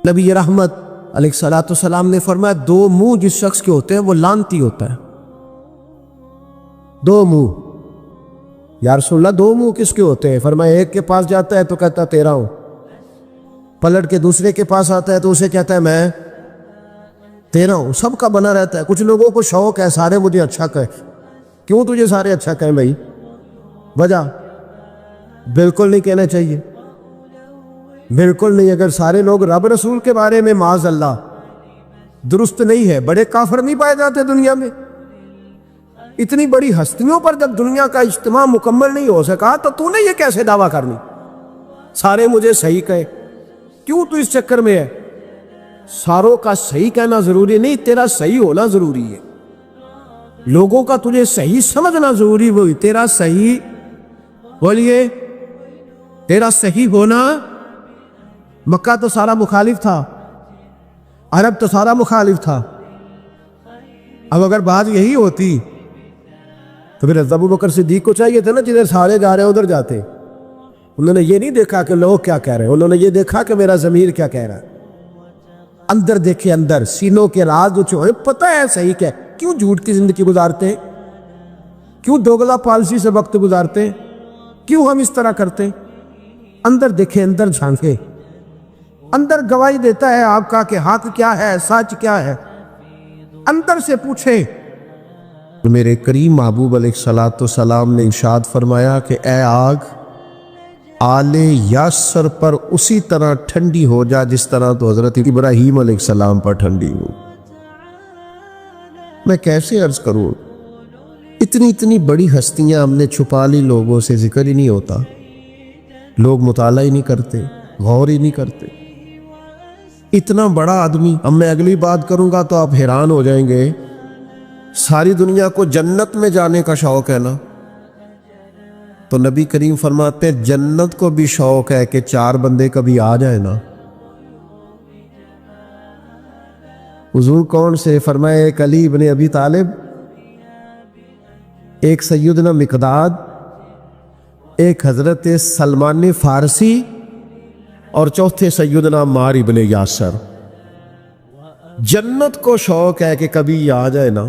نبی رحمت علیہ الصلوۃ والسلام نے فرمایا دو منہ جس شخص کے ہوتے ہیں وہ لعنتی ہوتا ہے۔ دو منہ، یا رسول اللہ دو منہ کس کے ہوتے ہیں؟ فرمایا ایک کے پاس جاتا ہے تو کہتا ہے تیرا ہوں، پلٹ کے دوسرے کے پاس آتا ہے تو اسے کہتا ہے میں تیرا ہوں۔ سب کا بنا رہتا ہے۔ کچھ لوگوں کو شوق ہے سارے مجھے اچھا کہیں۔ کیوں تجھے سارے اچھا کہیں بھائی؟ وجہ بالکل نہیں کہنا چاہیے، بالکل نہیں۔ اگر سارے لوگ رب رسول کے بارے میں معاذ اللہ درست نہیں ہے، بڑے کافر نہیں پائے جاتے دنیا میں؟ اتنی بڑی ہستیوں پر جب دنیا کا اجتماع مکمل نہیں ہو سکا تو تو نے یہ کیسے دعویٰ کرنی سارے مجھے صحیح کہے؟ کیوں تو اس چکر میں ہے؟ ساروں کا صحیح کہنا ضروری نہیں، تیرا صحیح ہونا ضروری ہے۔ لوگوں کا تجھے صحیح سمجھنا ضروری، وہی تیرا صحیح، بولیے تیرا صحیح ہونا۔ مکہ تو سارا مخالف تھا، عرب تو سارا مخالف تھا۔ اب اگر بات یہی ہوتی تو پھر ابو بکر صدیق کو چاہیے تھا نا جدھر سارے جا رہے ہیں ادھر جاتے۔ انہوں نے یہ نہیں دیکھا کہ لوگ کیا کہہ رہے ہیں، انہوں نے یہ دیکھا کہ میرا ضمیر کیا کہہ رہا ہے۔ اندر دیکھے، اندر سینوں کے راز جو چھوئے، پتہ ہے صحیح کیا ہے۔ کیوں جھوٹ کی زندگی گزارتے ہیں؟ کیوں دوگلا پالسی سے وقت گزارتے ہیں؟ کیوں ہم اس طرح کرتے ہیں؟ اندر دیکھے، اندر جھانکے، اندر گواہی دیتا ہے آپ کا کہ حق کیا ہے، سچ کیا ہے۔ اندر سے پوچھے۔ میرے کریم محبوب علیہ الصلوۃ والسلام نے ارشاد فرمایا کہ اے آگ آل یاسر پر اسی طرح ٹھنڈی ہو جا جس طرح تو حضرت ابراہیم علیہ السلام پر ٹھنڈی ہو۔ میں کیسے عرض کروں، اتنی بڑی ہستیاں ہم نے چھپا لی، لوگوں سے ذکر ہی نہیں ہوتا، لوگ مطالعہ ہی نہیں کرتے، غور ہی نہیں کرتے۔ اتنا بڑا آدمی، اب میں اگلی بات کروں گا تو آپ حیران ہو جائیں گے، ساری دنیا کو جنت میں جانے کا شوق ہے نا، تو نبی کریم فرماتے ہیں جنت کو بھی شوق ہے کہ چار بندے کبھی آ جائیں نا۔ حضور کون سے؟ فرمایا ایک علی ابن ابی طالب، ایک سیدنا مقداد، ایک حضرت سلمان فارسی، اور چوتھے سیدنا عمار ابن یاسر۔ جنت کو شوق ہے کہ کبھی آ جائے نا۔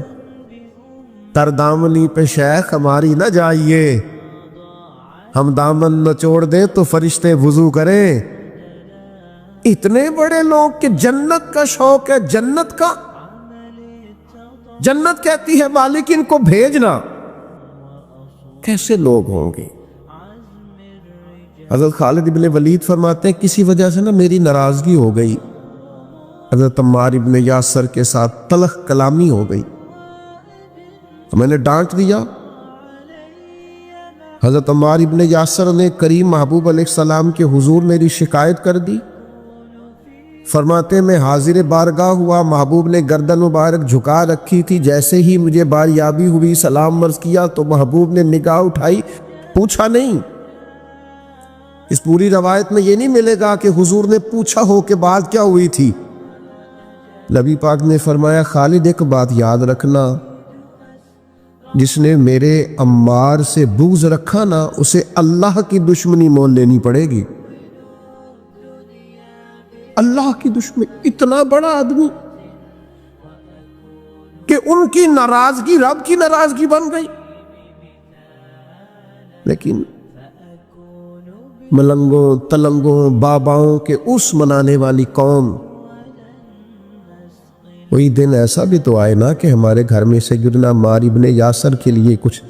تر دامنی پہ شیخ ہماری نہ جائیے، ہم دامن نہ چھوڑ دیں تو فرشتے وضو کریں۔ اتنے بڑے لوگ کہ جنت کا شوق ہے، جنت کا، جنت کہتی ہے مالک ان کو بھیجنا۔ کیسے لوگ ہوں گے؟ حضرت خالد ابن ولید فرماتے ہیں کسی وجہ سے نا میری ناراضگی ہو گئی، حضرت عمار ابن یاسر کے ساتھ تلخ کلامی ہو گئی، میں نے ڈانٹ دیا۔ حضرت عمار ابن یاسر نے کریم محبوب علیہ السلام کے حضور میری شکایت کر دی۔ فرماتے میں حاضر بارگاہ ہوا، محبوب نے گردن مبارک جھکا رکھی تھی، جیسے ہی مجھے باریابی ہوئی سلام عرض کیا تو محبوب نے نگاہ اٹھائی، پوچھا نہیں۔ اس پوری روایت میں یہ نہیں ملے گا کہ حضور نے پوچھا ہو کہ بات کیا ہوئی تھی۔ نبی پاک نے فرمایا خالد ایک بات یاد رکھنا، جس نے میرے عمار سے بغض رکھا نا اسے اللہ کی دشمنی مول لینی پڑے گی۔ اللہ کی دشمنی، اتنا بڑا آدمی کہ ان کی ناراضگی رب کی ناراضگی بن گئی۔ لیکن ملنگوں تلنگوں باباؤں کے اس منانے والی قوم، وہی دن ایسا بھی تو آئے نا کہ ہمارے گھر میں سیدنا عمار ابن یاسر کے لیے کچھ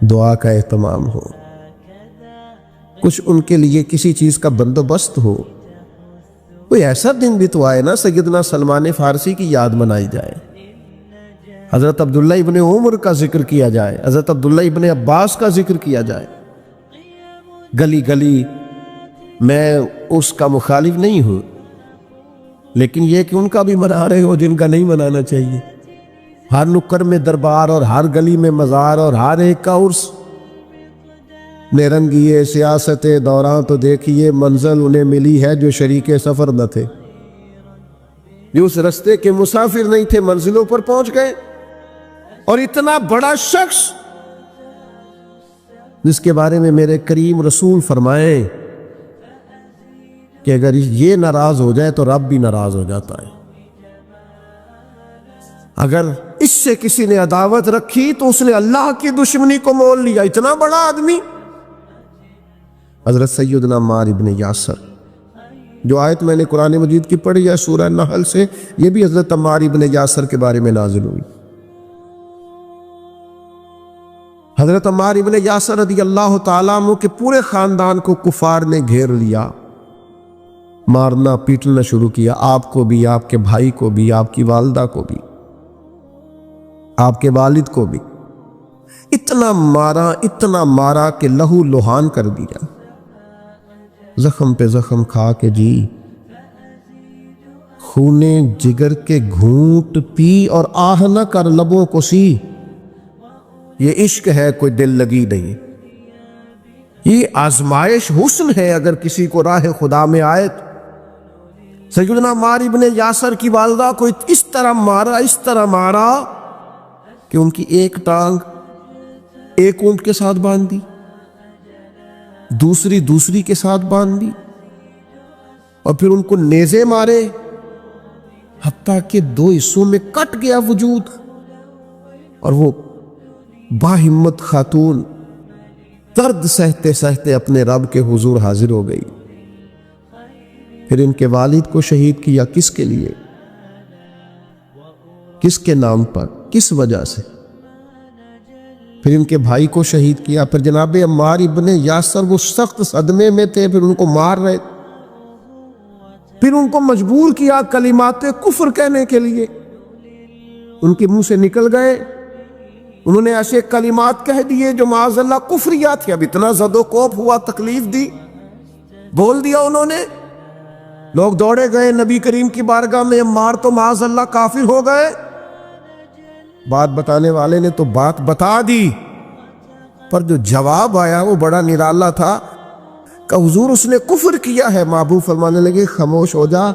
دعا کا اہتمام ہو، کچھ ان کے لیے کسی چیز کا بندوبست ہو۔ کوئی ایسا دن بھی تو آئے نا سیدنا سلمان فارسی کی یاد منائی جائے، حضرت عبداللہ ابن عمر کا ذکر کیا جائے، حضرت عبداللہ ابن عباس کا ذکر کیا جائے۔ گلی گلی میں اس کا مخالف نہیں ہوں، لیکن یہ کہ ان کا بھی منا رہے ہو جن کا نہیں منانا چاہیے۔ ہر نکر میں دربار اور ہر گلی میں مزار اور ہر ایک کا عرس۔ نرنگیے سیاست دوران تو دیکھیے منزل انہیں ملی ہے جو شریک سفر نہ تھے، جو اس رستے کے مسافر نہیں تھے، منزلوں پر پہنچ گئے۔ اور اتنا بڑا شخص جس کے بارے میں میرے کریم رسول فرمائے کہ اگر یہ ناراض ہو جائے تو رب بھی ناراض ہو جاتا ہے. اگر اس سے کسی نے عداوت رکھی تو اس نے اللہ کی دشمنی کو مول لیا. اتنا بڑا آدمی. حضرت سیدنا عمار ابن یاسر، جو آیت میں نے قرآن مجید کی پڑھی ہے سورہ نحل سے، یہ بھی حضرت عمار ابن یاسر کے بارے میں نازل ہوئی. حضرت عمار ابن یاسر رضی اللہ تعالیٰ عنہ کے پورے خاندان کو کفار نے گھیر لیا، مارنا پیٹنا شروع کیا، آپ کو بھی، آپ کے بھائی کو بھی، آپ کی والدہ کو بھی، آپ کے والد کو بھی. اتنا مارا کہ لہو لہان کر دیا، زخم پہ زخم کھا کے جی خونے جگر کے گھونٹ پی اور آہ نہ کر لبوں کو سی. یہ عشق ہے، کوئی دل لگی نہیں. یہ آزمائش حسن ہے. اگر کسی کو راہ خدا میں آئے تو سیدنا عمار ابن یاسر کی والدہ کو اس طرح مارا کہ ان کی ایک ٹانگ ایک اونٹ کے ساتھ باندھ دی، دوسری کے ساتھ باندھ دی، اور پھر ان کو نیزے مارے حتیٰ کہ 2 حصوں میں کٹ گیا وجود. اور وہ باہمت خاتون درد سہتے سہتے اپنے رب کے حضور حاضر ہو گئی. پھر ان کے والد کو شہید کیا. کس کے لیے؟ کس کے نام پر؟ کس وجہ سے؟ پھر ان کے بھائی کو شہید کیا. پھر جناب عمار ابن یاسر وہ سخت صدمے میں تھے، پھر ان کو مار رہے، پھر ان کو مجبور کیا کلمات کفر کہنے کے لیے. ان کے منہ سے نکل گئے، انہوں نے ایسے کلمات کہہ دیے جو معاذ اللہ کفریات تھے. اب اتنا زد و کوب ہوا، تکلیف دی، بول دیا انہوں نے. لوگ دوڑے گئے نبی کریم کی بارگاہ میں، عمار تو معاذ اللہ کافر ہو گئے. بات بتانے والے نے تو بات بتا دی، پر جو جواب آیا وہ بڑا نرالا تھا کہ حضور اس نے کفر کیا ہے. محبوب فرمانے لگے خاموش ہو جا،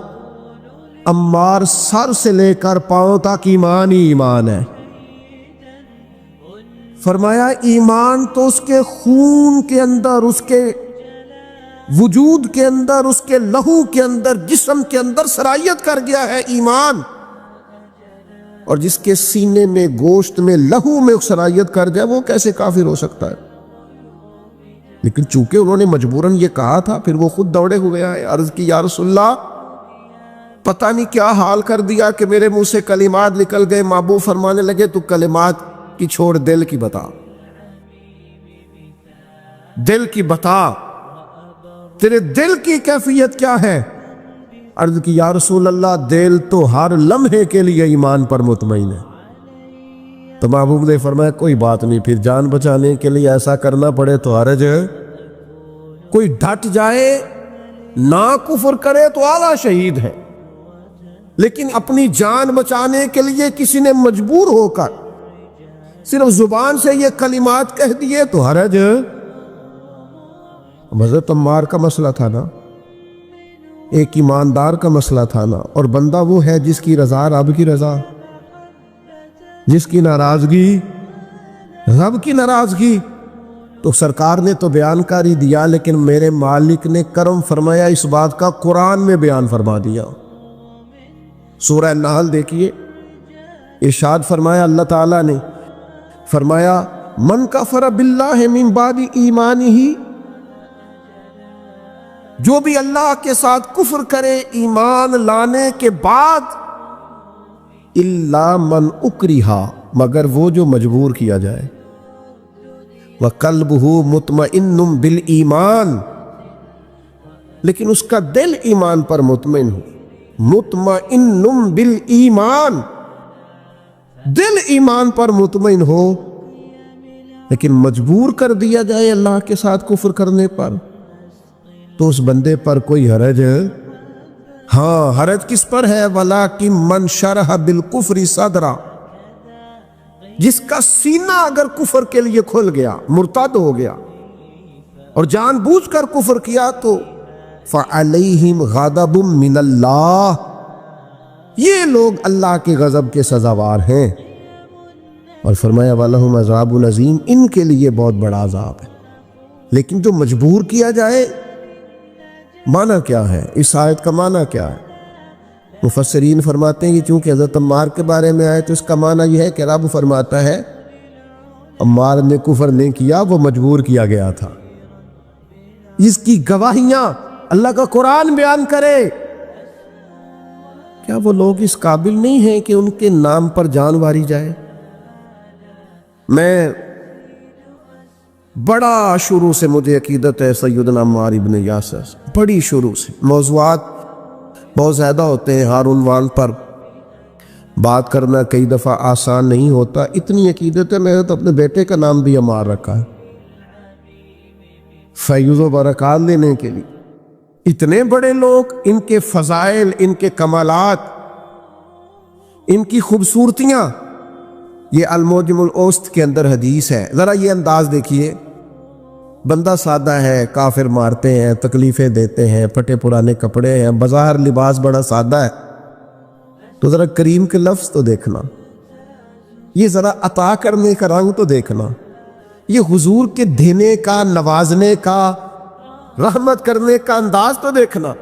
عمار سر سے لے کر پاؤں تک ایمان ہی ایمان ہے. فرمایا ایمان تو اس کے خون کے اندر، اس کے وجود کے اندر، اس کے لہو کے اندر، جسم کے اندر سرایت کر گیا ہے ایمان. اور جس کے سینے میں، گوشت میں، لہو میں سرایت کر جائے وہ کیسے کافر ہو سکتا ہے؟ لیکن چونکہ انہوں نے مجبوراً یہ کہا تھا، پھر وہ خود دوڑے ہوئے آئے، عرض کی یا رسول اللہ پتہ نہیں کیا حال کر دیا کہ میرے منہ سے کلمات نکل گئے. محبوب فرمانے لگے تو کلمات کی چھوڑ، دل کی بتا، دل کی بتا، تیرے دل کی کیفیت کیا ہے؟ عرض کی یا رسول اللہ دل تو ہر لمحے کے لیے ایمان پر مطمئن ہے. تو محبوب نے فرمایا کوئی بات نہیں، پھر جان بچانے کے لیے ایسا کرنا پڑے تو حرج ہے. کوئی ڈٹ جائے نہ کفر کرے تو اعلیٰ شہید ہے، لیکن اپنی جان بچانے کے لیے کسی نے مجبور ہو کر صرف زبان سے یہ کلمات کہہ دیے تو حرج. حضرت عمار کا مسئلہ تھا نا، ایک ایماندار کا مسئلہ تھا نا، اور بندہ وہ ہے جس کی رضا رب کی رضا، جس کی ناراضگی رب کی ناراضگی. تو سرکار نے تو بیان کر ہی دیا، لیکن میرے مالک نے کرم فرمایا اس بات کا قرآن میں بیان فرما دیا. سورہ نحل دیکھیے، ارشاد فرمایا اللہ تعالیٰ نے، فرمایا من کفر باللہ من بعد ایمانہ، جو بھی اللہ کے ساتھ کفر کرے ایمان لانے کے بعد، الا من اکرہا، مگر وہ جو مجبور کیا جائے، وقلبہ مطمئن بالایمان، لیکن اس کا دل ایمان پر مطمئن ہو. مطمئن بالایمان، دل ایمان پر مطمئن ہو، لیکن مجبور کر دیا جائے اللہ کے ساتھ کفر کرنے پر، تو اس بندے پر کوئی حرج ہے. ہاں حرج کس پر ہے؟ وَلَٰكِن مَّن شَرَحَ بِالْكُفْرِ صَدْرًا، جس کا سینہ اگر کفر کے لیے کھل گیا، مرتد ہو گیا اور جان بوجھ کر کفر کیا، تو فَعَلَيْهِمْ غَضَبٌ مِّنَ اللَّهِ، یہ لوگ اللہ کے غضب کے سزاوار ہیں. اور فرمایا وَلَهُمْ عَذَابٌ عَظِيمٌ، ان کے لیے بہت بڑا عذاب ہے. لیکن جو مجبور کیا جائے، معنی کیا ہے اس آیت کا؟ معنی کیا ہے؟ مفسرین فرماتے ہیں کہ چونکہ حضرت عمار کے بارے میں آئے تو اس کا معنی یہ ہے کہ رب فرماتا ہے عمار نے کفر نہیں کیا، وہ مجبور کیا گیا تھا۔ اس کی گواہیاں اللہ کا قرآن بیان کرے۔ کیا وہ لوگ اس قابل نہیں ہیں کہ ان کے نام پر جان واری جائے؟ میں بڑا شروع سے مجھے عقیدت ہے سیدنا عمار ابن یاسر، بڑی شروع سے۔ موضوعات بہت زیادہ ہوتے ہیں، ہر عنوان پر بات کرنا کئی دفعہ آسان نہیں ہوتا۔ اتنی عقیدت ہے، میں نے تو اپنے بیٹے کا نام بھی عمار رکھا ہے فیض و برکات لینے کے لیے۔ اتنے بڑے لوگ، ان کے فضائل، ان کے کمالات، ان کی خوبصورتیاں، یہ المعجم الاوسط کے اندر حدیث ہے۔ ذرا یہ انداز دیکھیے، بندہ سادہ ہے، کافر مارتے ہیں، تکلیفیں دیتے ہیں، پھٹے پرانے کپڑے ہیں، بظاہر لباس بڑا سادہ ہے، تو ذرا کریم کے لفظ تو دیکھنا، یہ ذرا عطا کرنے کا رنگ تو دیکھنا، یہ حضور کے دینے کا، نوازنے کا، رحمت کرنے کا انداز تو دیکھنا۔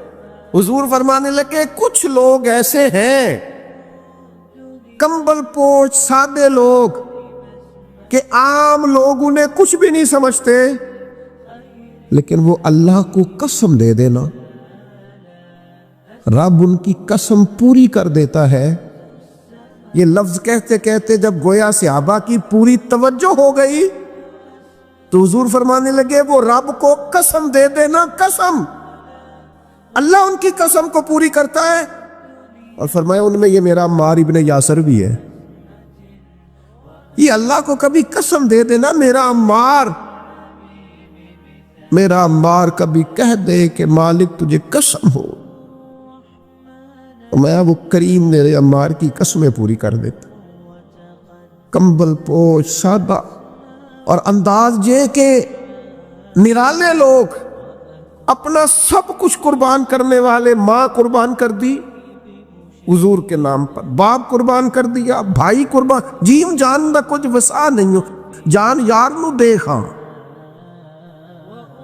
حضور فرمانے لگے کچھ لوگ ایسے ہیں کمبل پوش سادے لوگ کہ عام لوگ انہیں کچھ بھی نہیں سمجھتے، لیکن وہ اللہ کو قسم دے دینا، رب ان کی قسم پوری کر دیتا ہے۔ یہ لفظ کہتے کہتے جب گویا صحابہ کی پوری توجہ ہو گئی تو حضور فرمانے لگے وہ رب کو قسم دے دینا، قسم، اللہ ان کی قسم کو پوری کرتا ہے۔ اور فرمایا ان میں یہ میرا عمار ابن یاسر بھی ہے۔ یہ اللہ کو کبھی قسم دے دینا، میرا عمار کبھی کہہ دے کہ مالک تجھے قسم ہو، میں وہ کریم میرے عمار کی قسمیں پوری کر دیتا۔ کمبل پوش سادہ، اور انداز یہ کہ نرالے لوگ، اپنا سب کچھ قربان کرنے والے، ماں قربان کر دی حضور کے نام پر، باپ قربان کر دیا، بھائی قربان، جیم جان دا کچھ وسع نہیں ہو، جان یار نو دے خاں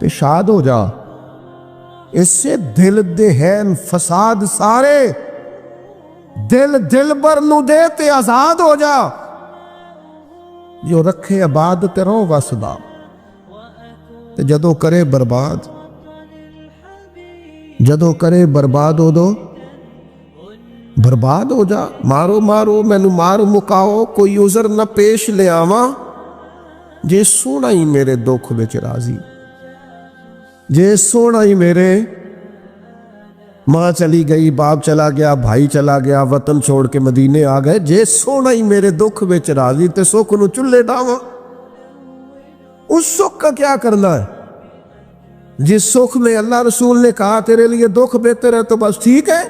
تے شاد ہو جا، اس سے دل دہن فساد سارے، دل بر نو دے تے آزاد ہو جا، جو رکھے آباد تے رہو وسدا، تے جدو کرے برباد ہو دو، برباد ہو جا۔ مارو مینو مارو مکاؤ، کوئی عذر نہ پیش لے آواں، جے سونا ہی میرے دکھ وچ راضی، جے سونا ہی میرے، ماں چلی گئی، باپ چلا گیا، بھائی چلا گیا، وطن چھوڑ کے مدینے آ گئے، جے سونا ہی میرے دکھ وچ راضی تے سکھ نو چلے ڈاواں۔ اس سکھ کا کیا کرنا ہے؟ جس سکھ میں اللہ رسول نے کہا تیرے لیے دکھ بہتر ہے تو بس ٹھیک ہے،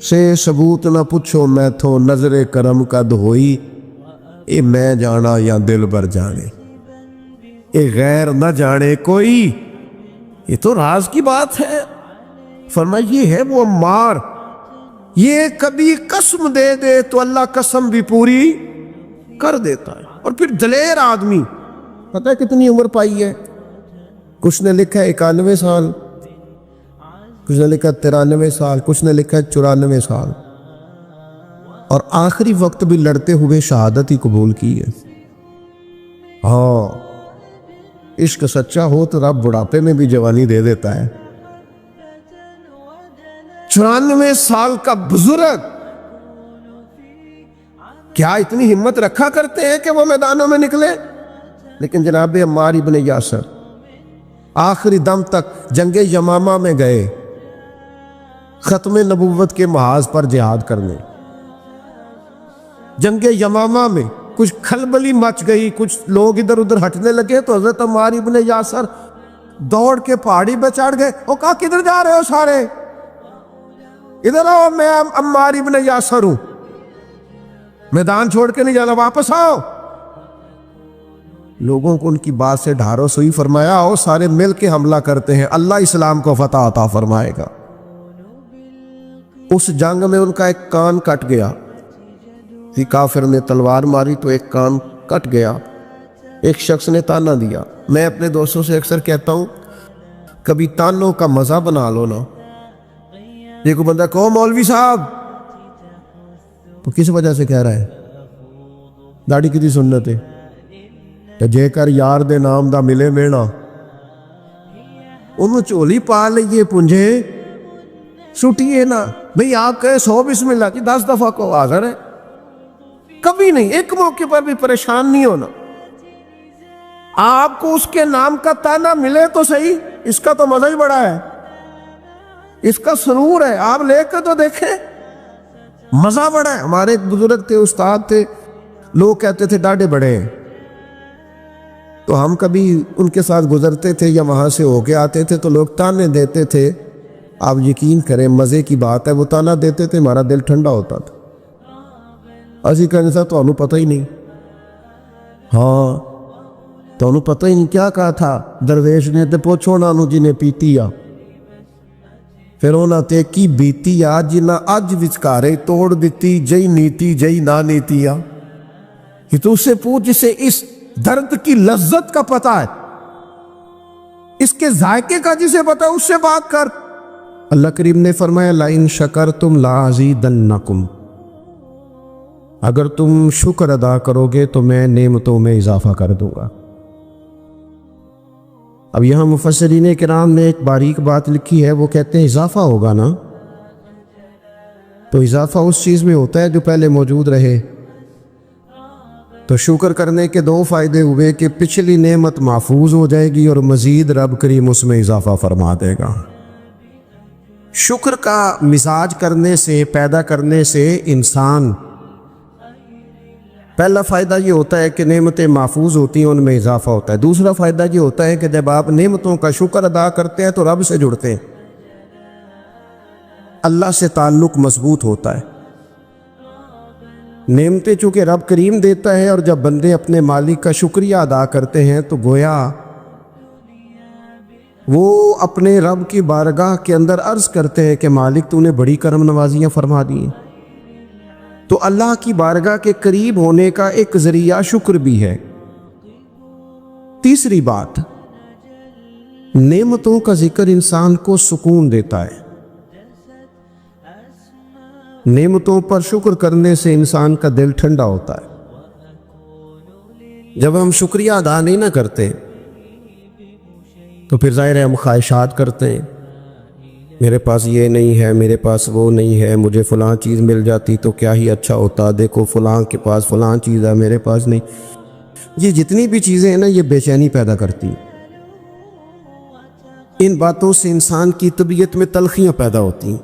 سے ثبوت نہ پوچھو میں تھو نظر کرم کد ہوئی، اے میں جانا یا دل بر جانے، اے غیر نہ جانے کوئی، یہ تو راز کی بات ہے۔ فرمایا یہ ہے وہ عمار، یہ کبھی قسم دے دے تو اللہ قسم بھی پوری کر دیتا ہے۔ اور پھر دلیر آدمی، پتہ ہے کتنی عمر پائی ہے؟ کچھ نے لکھا ہے 91 سال، کچھ نے لکھا 93 سال، کچھ نے لکھا 94 سال، اور آخری وقت بھی لڑتے ہوئے شہادت ہی قبول کی ہے۔ ہاں، عشق سچا ہو تو رب بڑھاپے میں بھی جوانی دے دیتا ہے۔ 94 سال کا بزرگ کیا اتنی ہمت رکھا کرتے ہیں کہ وہ میدانوں میں نکلے؟ لیکن جناب عمار ابن یاسر آخری دم تک جنگ یمامہ میں گئے، ختم نبوت کے محاذ پر جہاد کرنے۔ جنگ یمامہ میں کچھ کھلبلی مچ گئی، کچھ لوگ ادھر ادھر ہٹنے لگے تو حضرت عمار ابن یاسر دوڑ کے پہاڑی پہ چڑھ گئے۔ وہ کہا کدھر جا رہے ہو سارے؟ ادھر آؤ، میں عمار ابن یاسر ہوں، میدان چھوڑ کے نہیں جانا، واپس آؤ۔ لوگوں کو ان کی بات سے ڈھارس ہوئی، فرمایا آؤ سارے مل کے حملہ کرتے ہیں، اللہ اسلام کو فتح عطا فرمائے گا۔ اس جنگ میں ان کا ایک کان کٹ گیا، کافر نے تلوار ماری تو ایک کان کٹ گیا۔ ایک شخص نے تانا دیا، میں اپنے دوستوں سے اکثر کہتا ہوں کبھی تانوں کا مزہ بنا لو نا. دیکھو بندہ کہو مولوی صاحب تو کس وجہ سے کہہ رہا ہے؟ داڑھی کی سنت ہے کہ جے کر یار دے نام دا ملے میڑا انہوں چولی پا لئیے پنجے سٹیے نا. بھئی آپ کہے 100 بسم اللہ کی 10 دفعہ کو حاضر ہے. کبھی نہیں ایک موقع پر بھی پریشان نہیں ہونا. آپ کو اس کے نام کا تانا ملے تو صحیح, اس کا تو مزہ ہی بڑا ہے, اس کا سرور ہے. آپ لے کے تو دیکھیں مزہ بڑا ہے. ہمارے ایک بزرگ تھے, استاد تھے, لوگ کہتے تھے ڈاڈے بڑے ہیں, تو ہم کبھی ان کے ساتھ گزرتے تھے یا وہاں سے ہو کے آتے تھے تو لوگ تانے دیتے تھے. آپ یقین کریں مزے کی بات ہے, وہ تانا دیتے تھے ہمارا دل ٹھنڈا ہوتا تھا. اسی کہنے سے تو انہوں پتہ ہی نہیں. ہاں تو انہوں پتہ ہی نہیں کیا کہا تھا درویش نے, تے پوچھو نا انہوں جنہیں پیتی آ پھر انہوں تے کی بیتی آ جنہ اج وچکارے توڑ دیتی جئی نیتی جئی نہ نیتی آ. کہ تو اس سے پوچھ جسے اس درد کی لذت کا پتہ ہے, اس کے ذائقے کا جسے پتہ ہے, اس سے بات کر. اللہ کریم نے فرمایا لَإِن شَكَرْتُمْ لَأَزِيدَنَّكُمْ, اگر تم شکر ادا کرو گے تو میں نعمتوں میں اضافہ کر دوں گا. اب یہاں مفسرین کرام نے ایک باریک بات لکھی ہے, وہ کہتے ہیں اضافہ ہوگا نا تو اضافہ اس چیز میں ہوتا ہے جو پہلے موجود رہے. تو شکر کرنے کے 2 فائدے ہوئے کہ پچھلی نعمت محفوظ ہو جائے گی اور مزید رب کریم اس میں اضافہ فرما دے گا. شکر کا مزاج کرنے سے, پیدا کرنے سے انسان, پہلا فائدہ یہ ہوتا ہے کہ نعمتیں محفوظ ہوتی ہیں, ان میں اضافہ ہوتا ہے. دوسرا فائدہ یہ ہوتا ہے کہ جب آپ نعمتوں کا شکر ادا کرتے ہیں تو رب سے جڑتے ہیں, اللہ سے تعلق مضبوط ہوتا ہے. نعمتیں چونکہ رب کریم دیتا ہے, اور جب بندے اپنے مالک کا شکریہ ادا کرتے ہیں تو گویا وہ اپنے رب کی بارگاہ کے اندر عرض کرتے ہیں کہ مالک تو نے بڑی کرم نوازیاں فرما دی ہیں. تو اللہ کی بارگاہ کے قریب ہونے کا ایک ذریعہ شکر بھی ہے. تیسری بات, نعمتوں کا ذکر انسان کو سکون دیتا ہے. نعمتوں پر شکر کرنے سے انسان کا دل ٹھنڈا ہوتا ہے. جب ہم شکریہ ادا نہیں نہ کرتے تو پھر ظاہر ہے ہم خواہشات کرتے ہیں, میرے پاس یہ نہیں ہے, میرے پاس وہ نہیں ہے, مجھے فلاں چیز مل جاتی تو کیا ہی اچھا ہوتا, دیکھو فلاں کے پاس فلاں چیز ہے میرے پاس نہیں. یہ جتنی بھی چیزیں ہیں نا یہ بے چینی پیدا کرتی ہیں. ان باتوں سے انسان کی طبیعت میں تلخیاں پیدا ہوتی ہیں.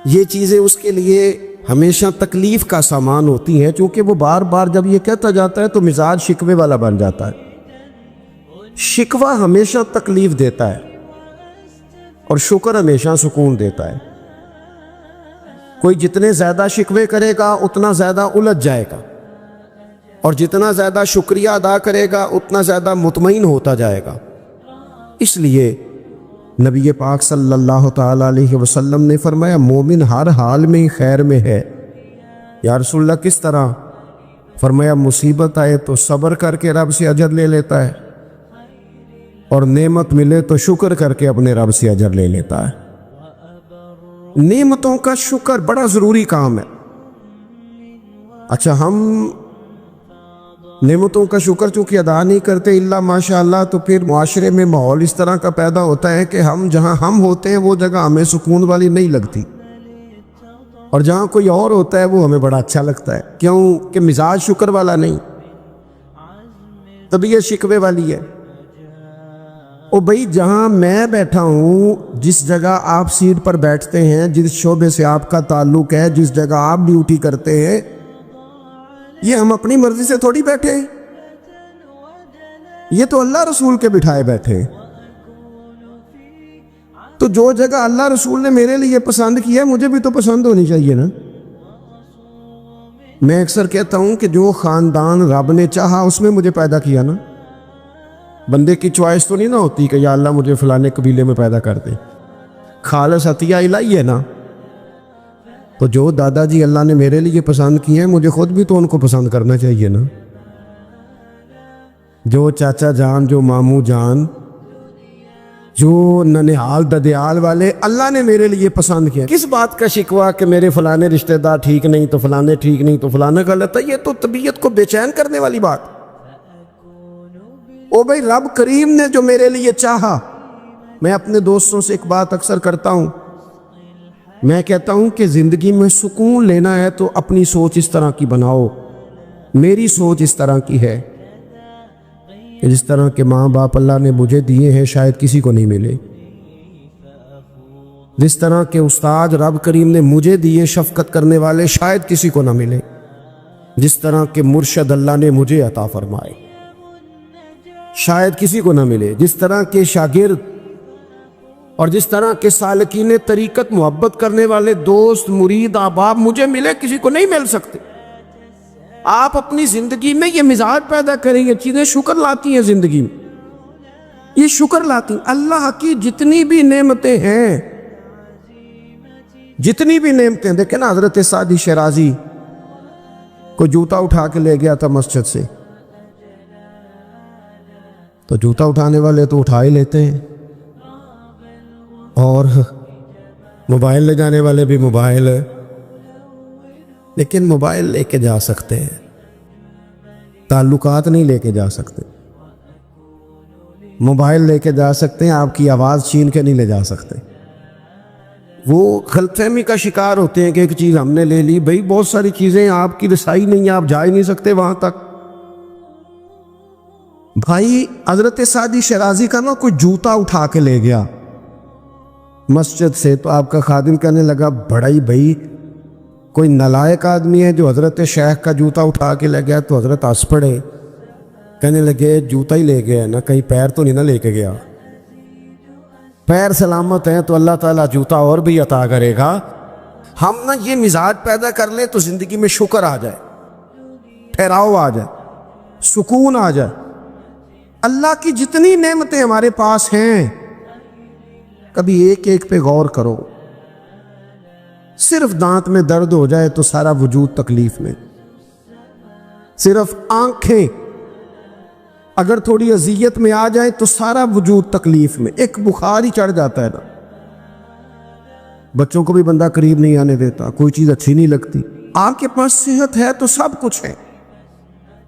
یہ چیزیں اس کے لیے ہمیشہ تکلیف کا سامان ہوتی ہیں, چونکہ وہ بار بار جب یہ کہتا جاتا ہے تو مزاج شکوے والا بن جاتا ہے. شکوہ ہمیشہ تکلیف دیتا ہے اور شکر ہمیشہ سکون دیتا ہے. کوئی جتنے زیادہ شکوے کرے گا اتنا زیادہ الجھ جائے گا, اور جتنا زیادہ شکریہ ادا کرے گا اتنا زیادہ مطمئن ہوتا جائے گا. اس لیے نبی پاک صلی اللہ تعالیٰ علیہ وسلم نے فرمایا مومن ہر حال میں خیر میں ہے. یا رسول اللہ کس طرح؟ فرمایا مصیبت آئے تو صبر کر کے رب سے اجر لے لیتا ہے, اور نعمت ملے تو شکر کر کے اپنے رب سے اجر لے لیتا ہے. نعمتوں کا شکر بڑا ضروری کام ہے. اچھا, ہم نعمتوں کا شکر چونکہ ادا نہیں کرتے الا ماشاء اللہ, تو پھر معاشرے میں ماحول اس طرح کا پیدا ہوتا ہے کہ ہم جہاں ہم ہوتے ہیں وہ جگہ ہمیں سکون والی نہیں لگتی, اور جہاں کوئی اور ہوتا ہے وہ ہمیں بڑا اچھا لگتا ہے. کیوں کہ مزاج شکر والا نہیں, طبیعت شکوے والی ہے. او بھئی جہاں میں بیٹھا ہوں, جس جگہ آپ سیٹ پر بیٹھتے ہیں, جس شعبے سے آپ کا تعلق ہے, جس جگہ آپ ڈیوٹی کرتے ہیں, یہ ہم اپنی مرضی سے تھوڑی بیٹھے ہیں, یہ تو اللہ رسول کے بٹھائے بیٹھے. تو جو جگہ اللہ رسول نے میرے لیے پسند کیا مجھے بھی تو پسند ہونی چاہیے نا. میں اکثر کہتا ہوں کہ جو خاندان رب نے چاہا اس میں مجھے پیدا کیا نا. بندے کی چوائس تو نہیں نہ ہوتی کہ یا اللہ مجھے فلانے قبیلے میں پیدا کر دے. خالص عطیہ الہی ہے نا. تو جو دادا جی اللہ نے میرے لیے پسند کیے ہیں مجھے خود بھی تو ان کو پسند کرنا چاہیے نا. جو چاچا جان, جو ماموں جان, جو ننہال ددیال والے اللہ نے میرے لیے پسند کیا. کس بات کا شکوہ کہ میرے فلانے رشتہ دار ٹھیک نہیں تو فلانے ٹھیک نہیں تو فلانے غلط ہے. یہ تو طبیعت کو بے چین کرنے والی بات. او بھائی رب کریم نے جو میرے لیے چاہا. میں اپنے دوستوں سے ایک بات اکثر کرتا ہوں, میں کہتا ہوں کہ زندگی میں سکون لینا ہے تو اپنی سوچ اس طرح کی بناؤ. میری سوچ اس طرح کی ہے کہ جس طرح کے ماں باپ اللہ نے مجھے دیے ہیں شاید کسی کو نہیں ملے. جس طرح کے استاد رب کریم نے مجھے دیے شفقت کرنے والے شاید کسی کو نہ ملے. جس طرح کے مرشد اللہ نے مجھے عطا فرمائے شاید کسی کو نہ ملے. جس طرح کے شاگرد اور جس طرح کے سالکین طریقت محبت کرنے والے دوست مرید احباب مجھے ملے کسی کو نہیں مل سکتے. آپ اپنی زندگی میں یہ مزاج پیدا کریں گے. چیزیں شکر لاتی ہیں زندگی میں, یہ شکر لاتی ہیں. اللہ کی جتنی بھی نعمتیں ہیں, جتنی بھی نعمتیں, دیکھیں نا حضرت سعدی شیرازی کو جوتا اٹھا کے لے گیا تھا مسجد سے, تو جوتا اٹھانے والے تو اٹھا ہی لیتے ہیں, اور موبائل لے جانے والے بھی موبائل, لیکن موبائل لے کے جا سکتے ہیں, تعلقات نہیں لے کے جا سکتے. موبائل لے کے جا سکتے ہیں, آپ کی آواز چھین کے نہیں لے جا سکتے. وہ غلط فہمی کا شکار ہوتے ہیں کہ ایک چیز ہم نے لے لی. بھئی بہت ساری چیزیں آپ کی رسائی نہیں, آپ جا ہی نہیں سکتے وہاں تک. بھائی حضرت سعدی شیرازی کا نا کوئی جوتا اٹھا کے لے گیا مسجد سے, تو آپ کا خادم کہنے لگا بڑا ہی بھائی کوئی نالائق آدمی ہے جو حضرت شیخ کا جوتا اٹھا کے لے گیا. تو حضرت ہنس پڑے, کہنے لگے جوتا ہی لے گیا نا, کہیں پیر تو نہیں نہ لے کے گیا. پیر سلامت ہیں تو اللہ تعالیٰ جوتا اور بھی عطا کرے گا. ہم نا یہ مزاج پیدا کر لیں تو زندگی میں شکر آ جائے, ٹھہراؤ آ جائے, سکون آ جائے. اللہ کی جتنی نعمتیں ہمارے پاس ہیں کبھی ایک ایک پہ غور کرو. صرف دانت میں درد ہو جائے تو سارا وجود تکلیف میں. صرف آنکھیں اگر تھوڑی اذیت میں آ جائے تو سارا وجود تکلیف میں. ایک بخار ہی چڑھ جاتا ہے نا, بچوں کو بھی بندہ قریب نہیں آنے دیتا, کوئی چیز اچھی نہیں لگتی. آپ کے پاس صحت ہے تو سب کچھ ہے,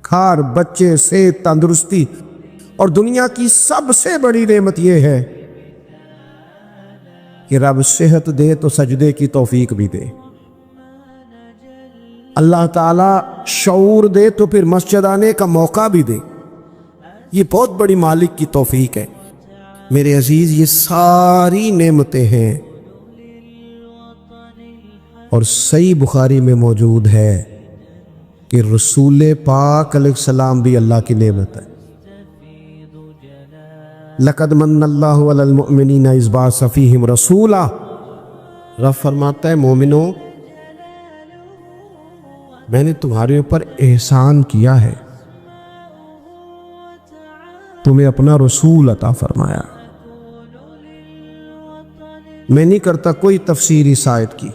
کھار بچے صحت تندرستی. اور دنیا کی سب سے بڑی نعمت یہ ہے کہ رب صحت دے تو سجدے کی توفیق بھی دے. اللہ تعالیٰ شعور دے تو پھر مسجد آنے کا موقع بھی دے. یہ بہت بڑی مالک کی توفیق ہے میرے عزیز. یہ ساری نعمتیں ہیں, اور صحیح بخاری میں موجود ہے کہ رسول پاک علیہ السلام بھی اللہ کی نعمت ہے. لقد من اللہ علی المؤمنین اذ بعث فیہم رسولا. رب فرماتا ہے مومنو میں نے تمہارے اوپر احسان کیا ہے, تمہیں اپنا رسول عطا فرمایا. میں نہیں کرتا کوئی تفسیر اس آیت کی,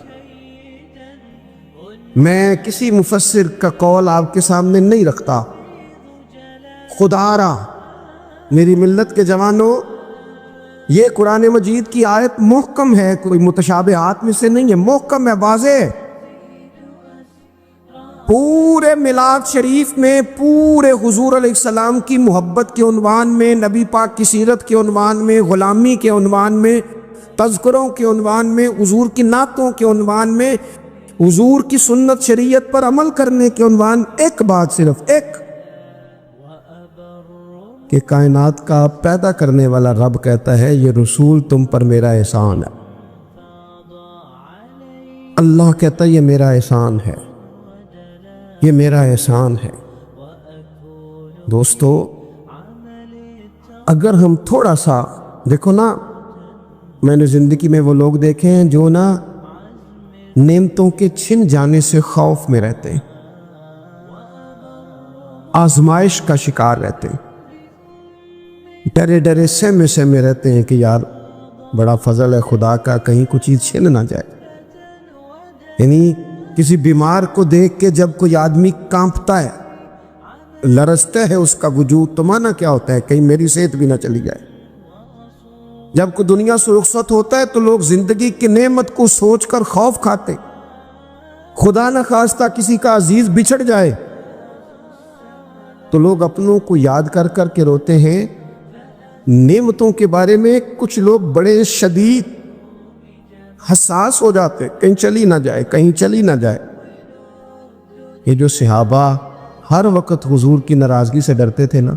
میں کسی مفسر کا قول آپ کے سامنے نہیں رکھتا. خدا را میری ملت کے جوانوں, یہ قرآن مجید کی آیت محکم ہے, کوئی متشابہات میں سے نہیں ہے, محکم ہے, واضح ہے. پورے میلاد شریف میں پورے حضور علیہ السلام کی محبت کے عنوان میں, نبی پاک کی سیرت کے عنوان میں, غلامی کے عنوان میں, تذکروں کے عنوان میں, حضور کی نعتوں کے عنوان میں, حضور کی سنت شریعت پر عمل کرنے کے عنوان, ایک بات صرف ایک, کہ کائنات کا پیدا کرنے والا رب کہتا ہے یہ رسول تم پر میرا احسان ہے. اللہ کہتا ہے یہ میرا احسان ہے, یہ میرا احسان ہے. دوستو اگر ہم تھوڑا سا دیکھو نا, میں نے زندگی میں وہ لوگ دیکھے ہیں جو نا نعمتوں کے چھن جانے سے خوف میں رہتے ہیں, آزمائش کا شکار رہتے ہیں, ڈرے ڈرے سہمے سہمے رہتے ہیں کہ یار بڑا فضل ہے خدا کا, کہیں کچھ چیز چھن نہ جائے. یعنی کسی بیمار کو دیکھ کے جب کوئی آدمی کانپتا ہے, لرزتا ہے اس کا وجود, تو مانا کیا ہوتا ہے کہیں میری صحت بھی نہ چلی جائے. جب کوئی دنیا سے رخصت ہوتا ہے تو لوگ زندگی کی نعمت کو سوچ کر خوف کھاتے، خدا نہ خواستہ کسی کا عزیز بچھڑ جائے تو لوگ اپنوں کو یاد کر کر کے روتے ہیں۔ نعمتوں کے بارے میں کچھ لوگ بڑے شدید حساس ہو جاتے، کہیں چلی نہ جائے، کہیں چلی نہ جائے۔ یہ جو صحابہ ہر وقت حضور کی ناراضگی سے ڈرتے تھے نا،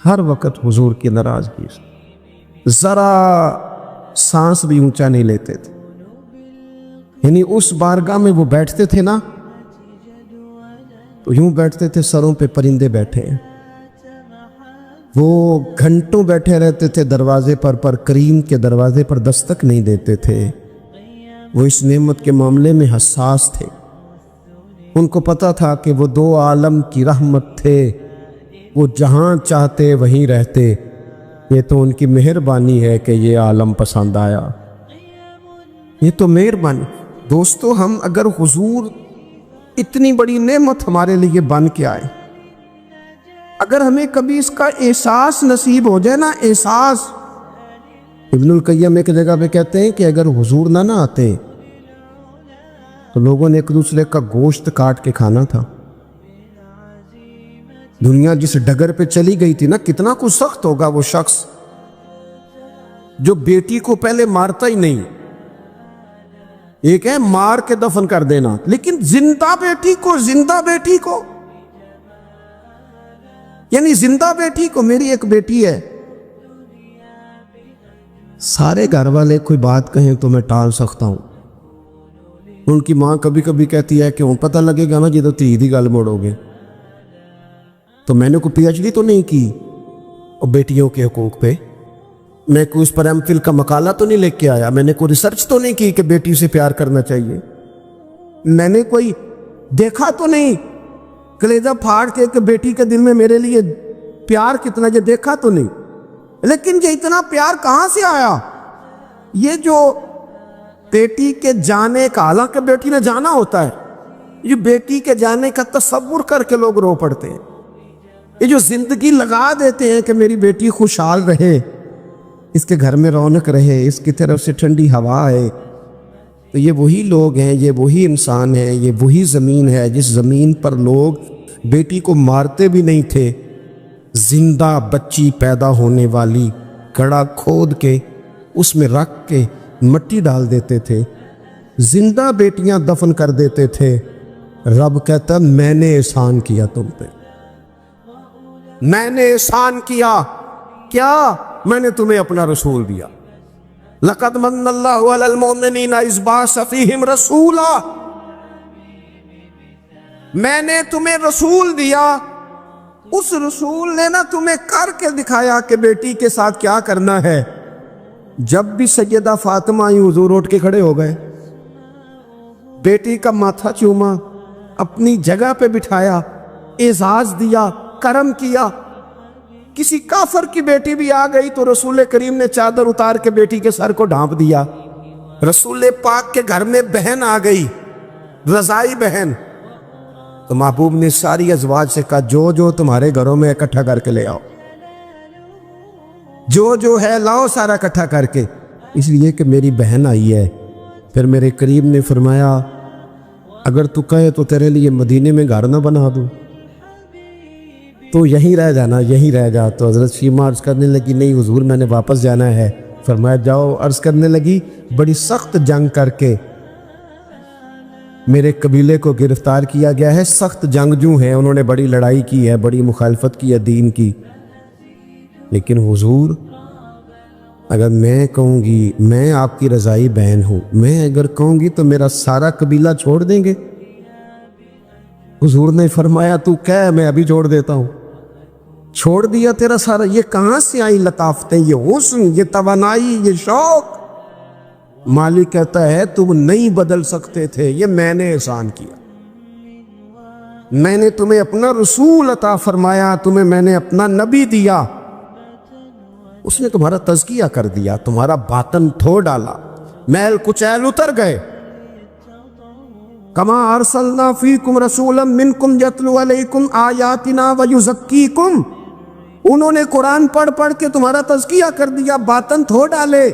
ہر وقت حضور کی ناراضگی سے ذرا سانس بھی اونچا نہیں لیتے تھے، یعنی اس بارگاہ میں وہ بیٹھتے تھے نا تو یوں بیٹھتے تھے سروں پہ پرندے بیٹھے ہیں۔ وہ گھنٹوں بیٹھے رہتے تھے دروازے پر کریم کے دروازے پر دستک نہیں دیتے تھے۔ وہ اس نعمت کے معاملے میں حساس تھے، ان کو پتا تھا کہ وہ دو عالم کی رحمت تھے، وہ جہاں چاہتے وہیں رہتے، یہ تو ان کی مہربانی ہے کہ یہ عالم پسند آیا، یہ تو مہربانی۔ دوستو، ہم اگر حضور اتنی بڑی نعمت ہمارے لیے بن کے آئے، اگر ہمیں کبھی اس کا احساس نصیب ہو جائے نا، احساس، ابن القیم ایک جگہ پہ کہتے ہیں کہ اگر حضور نہ آتے تو لوگوں نے ایک دوسرے کا گوشت کاٹ کے کھانا تھا۔ دنیا جس ڈگر پہ چلی گئی تھی نا، کتنا کچھ سخت ہوگا وہ شخص جو بیٹی کو پہلے مارتا ہی نہیں، ایک ہے مار کے دفن کر دینا، لیکن زندہ بیٹی کو یعنی زندہ بیٹی کو، میری ایک بیٹی ہے، سارے گھر والے کوئی بات کہیں تو میں ٹال سکتا ہوں، ان کی ماں کبھی کبھی کہتی ہے کہ وہ پتہ لگے گا نا جی تو تھی دی گل موڑو گے، تو میں نے کوئی پی ایچ ڈی تو نہیں کی اور بیٹیوں کے حقوق پہ، میں کوئی اس پر ایم فل کا مقالہ تو نہیں لے کے آیا، میں نے کوئی ریسرچ تو نہیں کی کہ بیٹی سے پیار کرنا چاہیے، میں نے کوئی دیکھا تو نہیں کلیجہ پھاڑ کے کہ بیٹی کے دل میں میرے لیے پیار کتنا، یہ دیکھا تو نہیں، لیکن یہ اتنا پیار کہاں سے آیا؟ یہ جو بیٹی کے جانے کا، حالانکہ بیٹی نے جانا ہوتا ہے، یہ بیٹی کے جانے کا تصور کر کے لوگ رو پڑتے ہیں، یہ جو زندگی لگا دیتے ہیں کہ میری بیٹی خوشحال رہے، اس کے گھر میں رونق رہے، اس کی طرف سے ٹھنڈی ہوا ہے، تو یہ وہی لوگ ہیں، یہ وہی انسان ہیں، یہ وہی زمین ہے جس زمین پر لوگ بیٹی کو مارتے بھی نہیں تھے، زندہ بچی پیدا ہونے والی گڑھا کھود کے اس میں رکھ کے مٹی ڈال دیتے تھے، زندہ بیٹیاں دفن کر دیتے تھے۔ رب کہتا میں نے احسان کیا تم پہ، میں نے احسان کیا، کیا؟ میں نے تمہیں اپنا رسول دیا، لقد من اللہ علی المؤمنین اذ بعث فیہم رسولا، میں نے تمہیں رسول دیا، اس رسول نے نا تمہیں کر کے دکھایا کہ بیٹی کے ساتھ کیا کرنا ہے۔ جب بھی سیدہ فاطمہ آئی حضور اٹھ کے کھڑے ہو گئے، بیٹی کا ماتھا چوما، اپنی جگہ پہ بٹھایا، اعزاز دیا، کرم کیا۔ کسی کافر کی بیٹی بھی آ گئی تو رسول کریم نے چادر اتار کے بیٹی کے سر کو ڈھانپ دیا۔ رسول پاک کے گھر میں بہن آ گئی، رضائی بہن، تو محبوب نے ساری ازواج سے کہا جو جو تمہارے گھروں میں اکٹھا کر کے لے آؤ، جو ہے لاؤ سارا اکٹھا کر کے، اس لیے کہ میری بہن آئی ہے۔ پھر میرے قریب نے فرمایا اگر تو کہے تو تیرے لیے مدینے میں گھر نہ بنا دوں، تو یہیں رہ جانا، یہیں رہ جا۔ تو حضرت شیمہ عرض کرنے لگی نہیں حضور میں نے واپس جانا ہے۔ فرمایا جاؤ۔ عرض کرنے لگی بڑی سخت جنگ کر کے میرے قبیلے کو گرفتار کیا گیا ہے، سخت جنگجو ہیں، انہوں نے بڑی لڑائی کی ہے، بڑی مخالفت کی ہے دین کی، لیکن حضور اگر میں کہوں گی میں آپ کی رضائی بہن ہوں، میں اگر کہوں گی تو میرا سارا قبیلہ چھوڑ دیں گے؟ حضور نے فرمایا تو کہہ میں ابھی چھوڑ دیتا ہوں۔ چھوڑ دیا تیرا سارا۔ یہ کہاں سے آئی لطافتیں، یہ حسن، یہ توانائی، یہ شوق؟ مالک کہتا ہے تم نہیں بدل سکتے تھے، یہ میں نے احسان کیا، میں نے تمہیں اپنا رسول عطا فرمایا، تمہیں میں نے اپنا نبی دیا، اس نے تمہارا تزکیہ کر دیا، تمہارا باطن دھو ڈالا، میل کچیل اتر گئے۔ کما ارسلنا فیکم رسولا منکم یتلو علیکم آیاتنا ویزکیکم انہوں نے قرآن پڑھ پڑھ کے تمہارا تزکیہ کر دیا، باطن دھو ڈالے.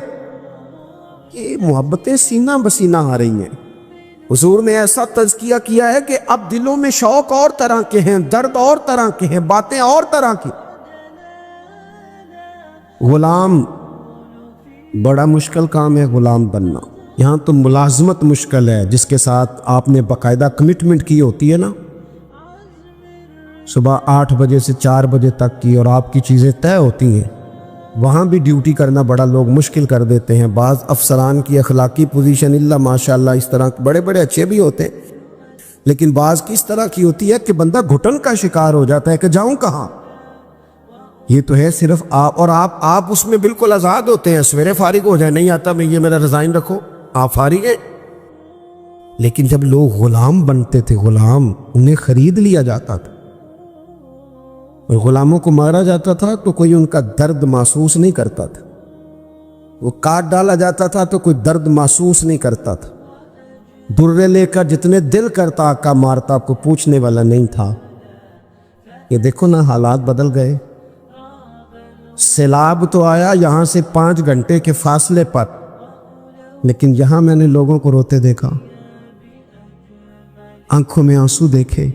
یہ محبتیں سینہ بسینہ آ رہی ہیں. حضور نے ایسا تزکیہ کیا ہے کہ اب دلوں میں شوق اور طرح کے ہیں، درد اور طرح کے ہیں، باتیں اور طرح کی. غلام بڑا مشکل کام ہے، غلام بننا. یہاں تو ملازمت مشکل ہے، جس کے ساتھ آپ نے باقاعدہ کمٹمنٹ کی ہوتی ہے نا، صبح 8 بجے سے 4 بجے تک کی، اور آپ کی چیزیں طے ہوتی ہیں. وہاں بھی ڈیوٹی کرنا بڑا لوگ مشکل کر دیتے ہیں. بعض افسران کی اخلاقی پوزیشن اللہ ماشاءاللہ اس طرح بڑے بڑے اچھے بھی ہوتے ہیں، لیکن بعض کی اس طرح کی ہوتی ہے کہ بندہ گھٹن کا شکار ہو جاتا ہے کہ جاؤں کہاں. یہ تو ہے صرف آپ، اور آپ اس میں بالکل آزاد ہوتے ہیں. سویرے فارغ ہو جائے، نہیں آتا میں یہ میرا ریزائن رکھو، آپ فارغ ہیں. لیکن جب لوگ غلام بنتے تھے، غلام انہیں خرید لیا جاتا تھا، اور غلاموں کو مارا جاتا تھا تو کوئی ان کا درد محسوس نہیں کرتا تھا. وہ کاٹ ڈالا جاتا تھا تو کوئی درد محسوس نہیں کرتا تھا. درے لے کر جتنے دل کرتا آقا مارتا، کو پوچھنے والا نہیں تھا. یہ دیکھو نا، حالات بدل گئے. سیلاب تو آیا یہاں سے 5 گھنٹے کے فاصلے پر، لیکن یہاں میں نے لوگوں کو روتے دیکھا، آنکھوں میں آنسو دیکھے.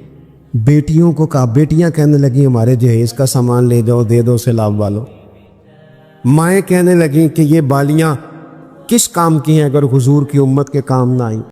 بیٹیوں کو کہا، بیٹیاں کہنے لگیں ہمارے جہیز کا سامان لے جاؤ، دے دو سیلاب والوں. مائیں کہنے لگیں کہ یہ بالیاں کس کام کی ہیں اگر حضور کی امت کے کام نہ آئیں.